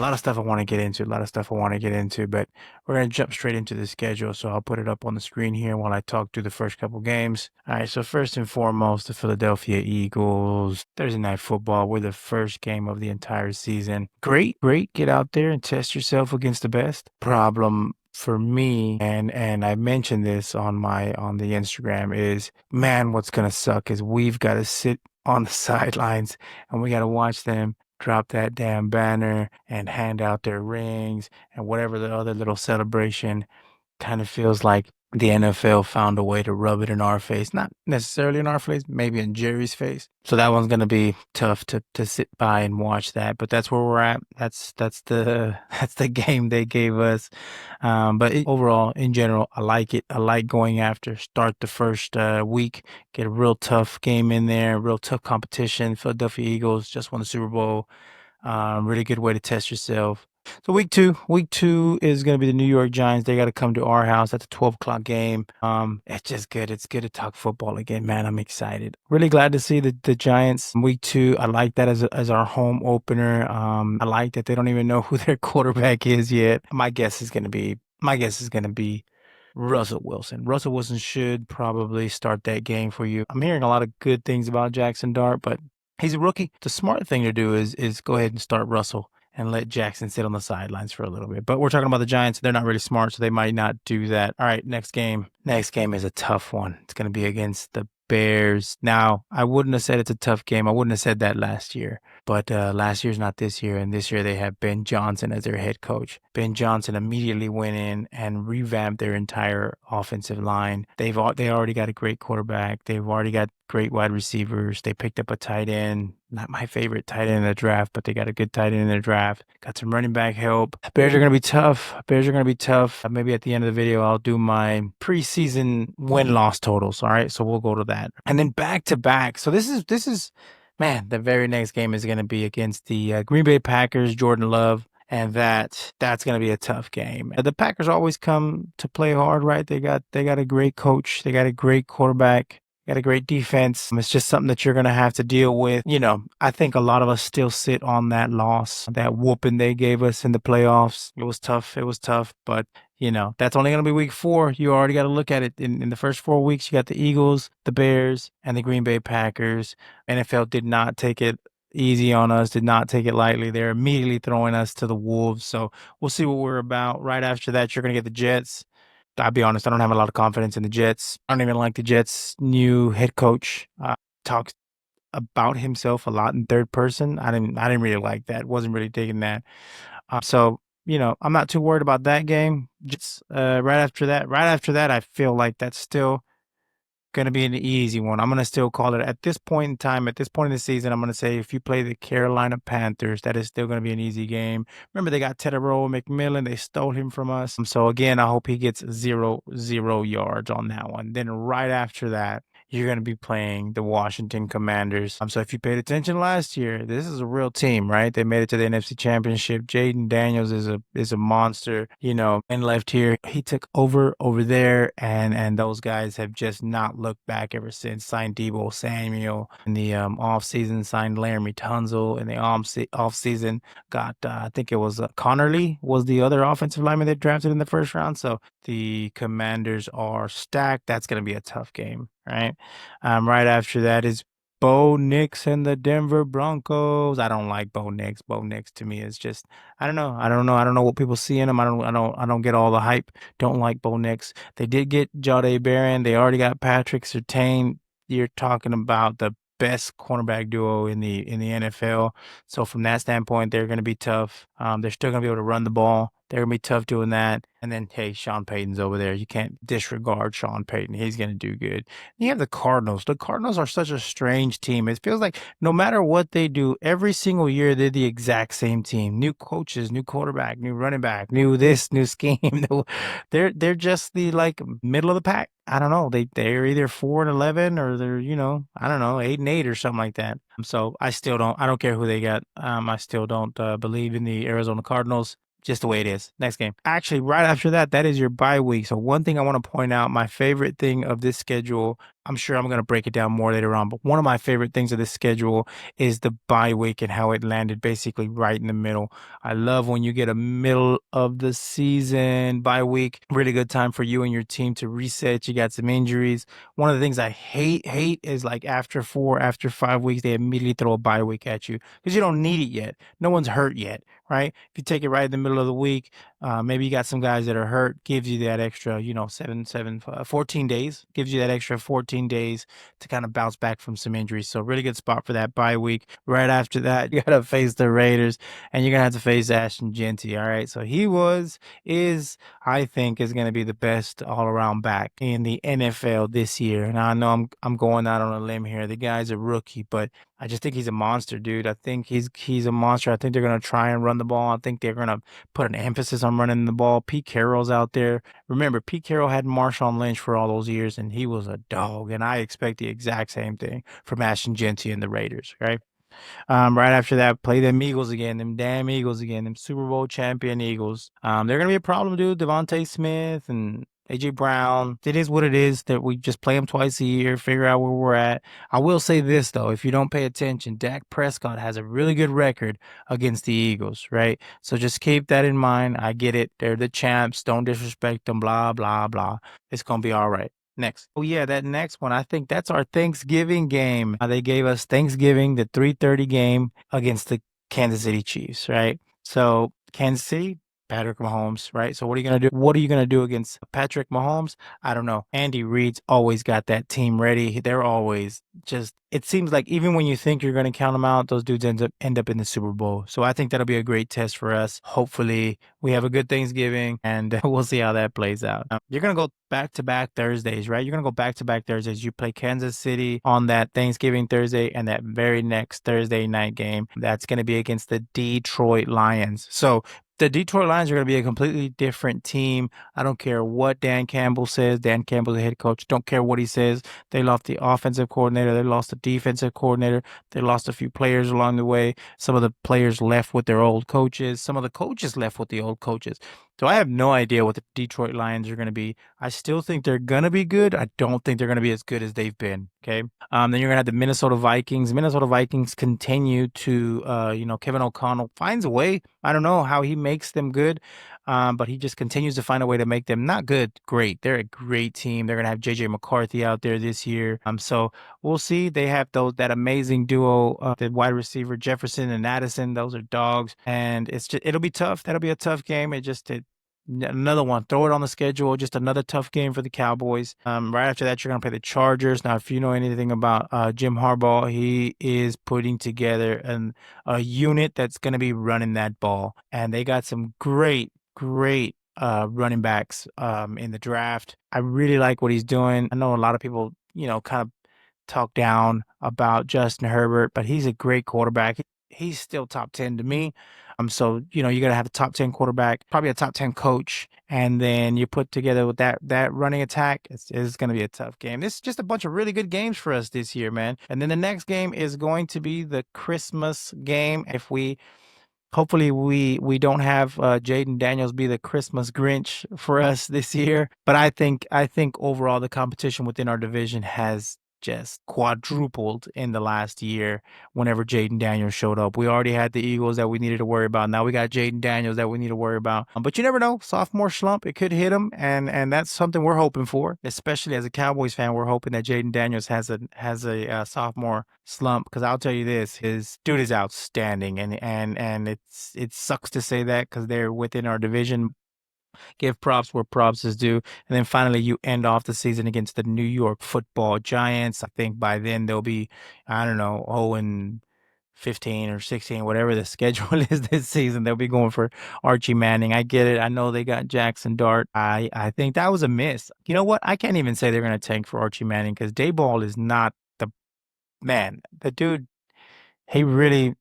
lot of stuff I want to get into, but we're going to jump straight into the schedule. So I'll put it up on the screen here while I talk through the first couple games. All right. So first and foremost, the Philadelphia Eagles, Thursday Night Football. We're the first game of the entire season. Great, great. Get out there and test yourself against the best. Problem for me, and I mentioned this on the Instagram, is, man, what's gonna suck is we've got to sit on the sidelines and we got to watch them drop that damn banner and hand out their rings and whatever the other little celebration. Kind of feels like the NFL found a way to rub it in our face. Not necessarily in our face, maybe in Jerry's face. So that one's gonna be tough to sit by and watch that. But that's where we're at. That's the that's the game they gave us. Overall, in general, I like it. I like going after. Start the first week, get a real tough game in there, real tough competition. Philadelphia Eagles just won the Super Bowl. Really good way to test yourself. So week two is going to be the New York Giants. They got to come to our house. That's a 12 o'clock game. It's just good. It's good to talk football again, man. I'm excited. Really glad to see the Giants week two. I like that as our home opener. I like that they don't even know who their quarterback is yet. My guess is going to be Russell Wilson. Russell Wilson should probably start that game for you. I'm hearing a lot of good things about Jackson Dart, but he's a rookie. The smart thing to do is go ahead and start Russell and let Jackson sit on the sidelines for a little bit. But we're talking about the Giants. They're not really smart, so they might not do that. All right, next game. Next game is a tough one. It's going to be against the Bears. Now, I wouldn't have said it's a tough game. I wouldn't have said that last year. But last year's not this year, and this year they have Ben Johnson as their head coach. Ben Johnson immediately went in and revamped their entire offensive line. They already got a great quarterback. They've already got great wide receivers. They picked up a tight end. Not my favorite tight end in the draft, but they got a good tight end in the draft. Got some running back help. Bears are going to be tough. Maybe at the end of the video, I'll do my preseason win-loss totals. All right, so we'll go to that. And then back to back. So this is man, the very next game is going to be against the Green Bay Packers, Jordan Love. And that's going to be a tough game. The Packers always come to play hard, right? They got a great coach. They got a great quarterback. Got a great defense. It's just something that you're going to have to deal with. I think a lot of us still sit on that loss, that whooping they gave us in the playoffs. It was tough. But, that's only going to be week 4. You already got to look at it. In the first 4 weeks, you got the Eagles, the Bears, and the Green Bay Packers. NFL did not take it easy on us, did not take it lightly. They're immediately throwing us to the wolves. So we'll see what we're about. Right after that, you're going to get the Jets. I'll be honest, I don't have a lot of confidence in the Jets. I don't even like the Jets' new head coach. Talks about himself a lot in third person. I didn't really like that. Wasn't really digging that. I'm not too worried about that game. Just right after that, I feel like that's still going to be an easy one. I'm going to still call it at this point in time, at this point in the season. I'm going to say if you play the Carolina Panthers, that is still going to be an easy game. Remember, they got Tedero McMillan. They stole him from us. So again, I hope he gets 0 yards on that one. Then right after that, you're going to be playing the Washington Commanders. So if you paid attention last year, this is a real team, right? They made it to the NFC Championship. Jaden Daniels is a monster, and left here. He took over there, and those guys have just not looked back ever since. Signed Debo Samuel in the offseason, signed Laramie Tunzel in the offseason. Got, I think it was Connerly was the other offensive lineman they drafted in the first round. So the Commanders are stacked. That's going to be a tough game, right? Right after that is Bo Nix and the Denver Broncos. I don't like Bo Nix. Bo Nix to me is just, I don't know. I don't know what people see in him. I don't get all the hype. Don't like Bo Nix. They did get Jahdae Barron. They already got Patrick Surtain. You're talking about the best cornerback duo in the NFL. So from that standpoint, they're going to be tough. They're still going to be able to run the ball. They're going to be tough doing that. And then, hey, Sean Payton's over there. You can't disregard Sean Payton. He's going to do good. You have the Cardinals. The Cardinals are such a strange team. It feels like no matter what they do, every single year they're the exact same team. New coaches, new quarterback, new running back, new this, new scheme. They're just the middle of the pack. I don't know. They're either 4-11 or they're, I don't know, 8-8 or something like that. So I don't care who they got. I still don't believe in the Arizona Cardinals. Just the way it is. Next game. Actually, right after that, that is your bye week. So one thing I want to point out, my favorite thing of this schedule I'm sure I'm going to break it down more later on, but one of my favorite things of this schedule is the bye week and how it landed basically right in the middle. I love when you get a middle of the season bye week. Really good time for you and your team to reset. You got some injuries. One of the things I hate is like after 5 weeks, they immediately throw a bye week at you because you don't need it yet. No one's hurt yet, right? If you take it right in the middle of the week, maybe you got some guys that are hurt, gives you that extra, 14 days, gives you that extra 14 days to kind of bounce back from some injuries. So really good spot for that bye week. Right after that, you got to face the Raiders and you're going to have to face Ashton Genty. All right. So I think is going to be the best all around back in the NFL this year. Now I know I'm going out on a limb here. The guy's a rookie, but I just think he's a monster, dude. I think he's a monster. I think they're gonna try and run the ball. I think they're gonna put an emphasis on running the ball. Pete Carroll's out there. Remember, Pete Carroll had Marshawn Lynch for all those years, and he was a dog. And I expect the exact same thing from Ashton Genty and the Raiders, right? Right after that, play them Eagles again, them damn Eagles again, them Super Bowl champion Eagles. They're gonna be a problem, dude. Devontae Smith and AJ Brown. It is what it is that we just play them twice a year, figure out where we're at. I will say this though, if you don't pay attention, Dak Prescott has a really good record against the Eagles, right? So just keep that in mind. I get it. They're the champs. Don't disrespect them, blah, blah, blah. It's gonna be all right. Next. Oh yeah, that next one. I think that's our Thanksgiving game. They gave us Thanksgiving, the 3:30 game against the Kansas City Chiefs, right? So Kansas City, Patrick Mahomes, right? So what are you gonna do? What are you gonna do against Patrick Mahomes? I don't know. Andy Reid's always got that team ready. They're always just. It seems like even when you think you're gonna count them out, those dudes end up in the Super Bowl. So I think that'll be a great test for us. Hopefully, we have a good Thanksgiving, and we'll see how that plays out. You're gonna go back to back Thursdays, right? You're gonna go back to back Thursdays. You play Kansas City on that Thanksgiving Thursday, and that very next Thursday night game that's gonna be against the Detroit Lions. So the Detroit Lions are going to be a completely different team. I don't care what Dan Campbell says. Dan Campbell's the head coach. Don't care what he says. They lost the offensive coordinator. They lost the defensive coordinator. They lost a few players along the way. Some of the players left with their old coaches. Some of the coaches left with the old coaches. So I have no idea what the Detroit Lions are going to be. I still think they're going to be good. I don't think they're going to be as good as they've been. Okay. Then you're going to have the Minnesota Vikings. Minnesota Vikings continue to, Kevin O'Connell finds a way. I don't know how he makes them good, but he just continues to find a way to make them not good, great. They're a great team. They're going to have JJ McCarthy out there this year. So we'll see. They have that amazing duo, the wide receiver Jefferson and Addison. Those are dogs, and it'll be tough. That'll be a tough game. Another one. Throw it on the schedule. Just another tough game for the Cowboys. Right after that, you're going to play the Chargers. Now, if you know anything about Jim Harbaugh, he is putting together a unit that's going to be running that ball. And they got some great running backs in the draft. I really like what he's doing. I know a lot of people, kind of talk down about Justin Herbert, but he's a great quarterback. He's still top 10 to me. So you got to have a top 10 quarterback, probably a top 10 coach, and then you put together with that running attack. It's going to be a tough game. This is just a bunch of really good games for us this year, man. And then the next game is going to be the Christmas game. Hopefully we don't have Jaden Daniels be the Christmas Grinch for us this year. But I think overall the competition within our division has just quadrupled in the last year whenever Jaden Daniels showed up. We already had the Eagles that we needed to worry about. Now we got Jaden Daniels that we need to worry about. But you never know. Sophomore slump, it could hit him, and that's something we're hoping for. Especially as a Cowboys fan, we're hoping that Jaden Daniels has a sophomore slump, because I'll tell you this, his dude is outstanding, and it sucks to say that because they're within our division. Give props where props is due. And then finally, you end off the season against the New York Football Giants. I think by then they'll be, I don't know, 0-15 or 16, whatever the schedule is this season. They'll be going for Archie Manning. I get it. I know they got Jackson Dart. I think that was a miss. You know what? I can't even say they're going to tank for Archie Manning because Dayball is not the man. The dude, he really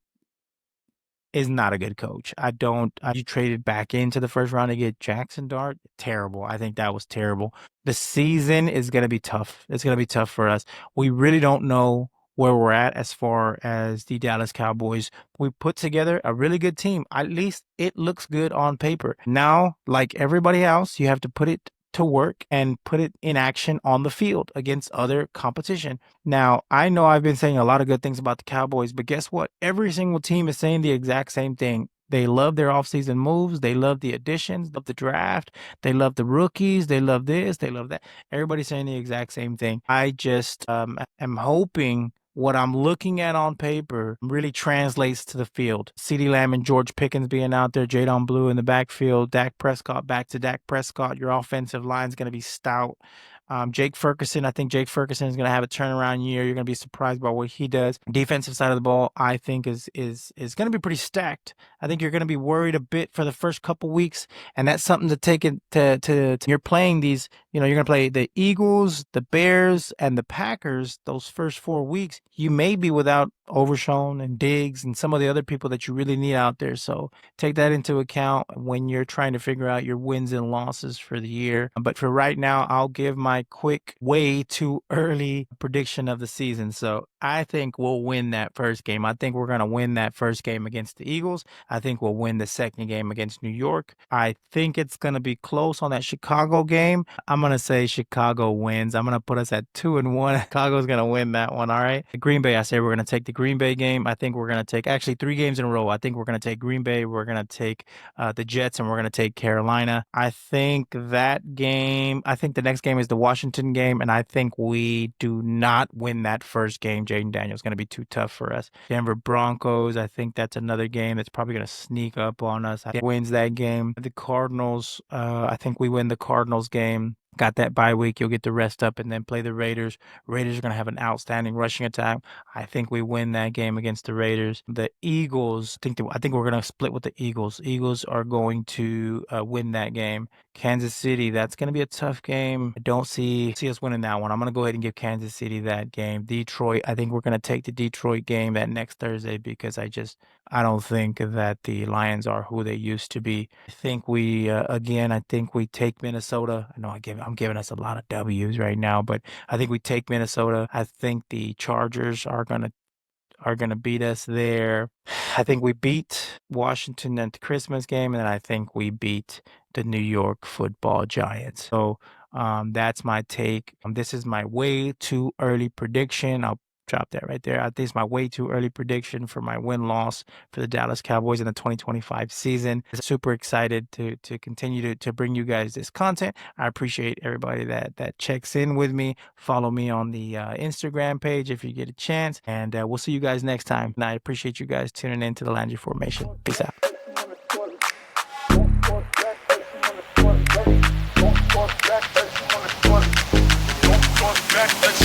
is not a good coach. You traded back into the first round to get Jackson Dart. Terrible. I think that was terrible. The season is going to be tough. It's going to be tough for us. We really don't know where we're at as far as the Dallas Cowboys. We put together a really good team. At least it looks good on paper. Now, like everybody else, you have to put it to work and put it in action on the field against other competition. Now, I know I've been saying a lot of good things about the Cowboys, but guess what? Every single team is saying the exact same thing. They love their offseason moves. They love the additions, love the draft. They love the rookies. They love this. They love that. Everybody's saying the exact same thing. I just am hoping what I'm looking at on paper really translates to the field. CeeDee Lamb and George Pickens being out there, Jadon Blue in the backfield, Dak Prescott back to Dak Prescott. Your offensive line is going to be stout. Jake Ferguson, I think Jake Ferguson is going to have a turnaround year. You're going to be surprised by what he does. Defensive side of the ball, I think is going to be pretty stacked. I think you're going to be worried a bit for the first couple weeks, and that's something to take it to you're playing these, you're going to play the Eagles, the Bears, and the Packers those first 4 weeks. You may be without Overshown and Diggs and some of the other people that you really need out there. So take that into account when you're trying to figure out your wins and losses for the year. But for right now, I'll give my quick, way too early prediction of the season. So I think we'll win that first game. I think we're going to win that first game against the Eagles. I think we'll win the second game against New York. I think it's going to be close on that Chicago game. I'm going to say Chicago wins. I'm going to put us at 2-1. Chicago's going to win that one. All right. Green Bay, I say we're going to take the Green Bay game. I think we're going to take actually 3 games in a row. I think we're going to take Green Bay. We're going to take the Jets, and we're going to take Carolina. I think that game, I think the next game is the Washington game, and I think we do not win that first game. Jaden Daniels is going to be too tough for us. Denver Broncos, I think that's another game that's probably going to sneak up on us. I think wins that game. The Cardinals, I think we win the Cardinals game. Got that bye week. You'll get to rest up and then play the Raiders. Raiders are going to have an outstanding rushing attack. I think we win that game against the Raiders. The Eagles, I think we're going to split with the Eagles. Eagles are going to win that game. Kansas City, that's going to be a tough game. I don't see us winning that one. I'm going to go ahead and give Kansas City that game. Detroit, I think we're going to take the Detroit game that next Thursday because I don't think that the Lions are who they used to be. I think I think we take Minnesota. I know I'm giving us a lot of W's right now, but I think we take Minnesota. I think the Chargers are gonna beat us there. I think we beat Washington at the Christmas game, and I think we beat the New York Football Giants. So that's my take. This is my way too early prediction. I'll drop that right there. I think it's my way too early prediction for my win-loss for the Dallas Cowboys in the 2025 season. Super excited to continue to bring you guys this content. I appreciate everybody that checks in with me. Follow me on the Instagram page if you get a chance, and we'll see you guys next time. And I appreciate you guys tuning in to the Landry Formation. Peace out. Back.